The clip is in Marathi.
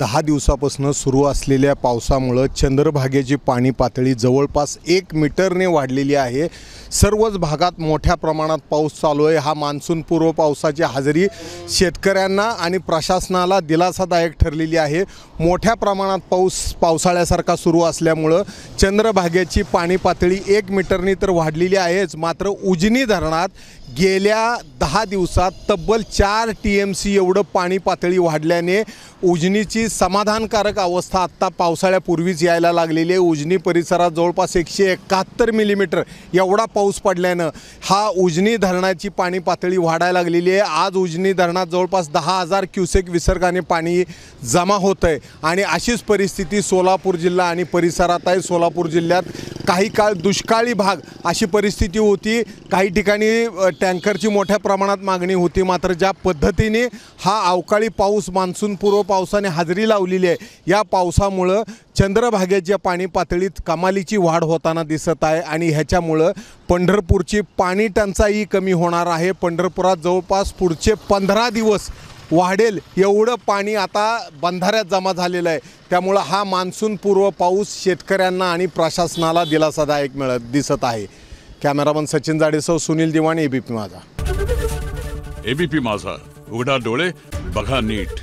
10 दिवसापासून सुरू असलेल्या पावसामुळे चंद्रभागेची पाणी पातळी जवळपास 1 मीटरने वाढलेली आहे। सर्वच भागात मोठ्या प्रमाणात पाऊस चालू आहे। हा मान्सून पूर्व पावसाची हजेरी शेतकऱ्यांना आणि प्रशासनाला दिलासादायक ठरलेली आहे। मोठ्या प्रमाणात पावसाळ्यासारखा सुरू असल्यामुळे चंद्रभागेची पाणी पातळी 1 मीटरने तर वाढलेली आहेच, मात्र उजनी धरणात गेल्या 10 दिवसात तब्बल 4 TMC एवढं पाणी पातळी वाढल्याने उजनीची समाधानकारक अवस्था आत्ता पावसाळ्यापूर्वीच यायला लागलेली आहे। उजनी परिसरात जवळपास 171 मिलीमीटर एवढा पाऊस पडल्यानं हा उजनी धरणाची पाणी पातळी वाढायला लागलेली आहे। आज उजनी धरणात जवळपास 10,000 क्युसेक विसर्गाने पाणी जमा होत आहे आणि अशीच परिस्थिती सोलापूर जिल्हा आणि परिसरात आहे। सोलापूर जिल्ह्यात काही काळ दुष्काळी भाग अशी परिस्थिती होती। काही ठिकाणी टँकरची मोठ्या प्रमाणात मागणी होती, मात्र ज्या पद्धतीने हा अवकाळी पाऊस मान्सून पूर्व पावसाने हजेरी लावलेली आहे, या पावसामुळे चंद्रभागेच्या पाणी पातळीत कमालीची वाढ होताना दिसत आहे आणि ह्याच्यामुळे पंढरपूरची पाणी टंचाई कमी होणार आहे। पंढरपुरात जवळपास पुढचे 15 दिवस वाढेल एवढं पाणी आता बंधाऱ्यात जमा झालेलं आहे। त्यामुळे हा मान्सून पूर्व पाऊस शेतकऱ्यांना आणि प्रशासनाला दिलासादायक दिसत आहे। कॅमेरामन सचिन जाडेसह सुनील दिवाणी, एबीपी माझा। एबीपी माझा, उघडा डोळे बघा नीट।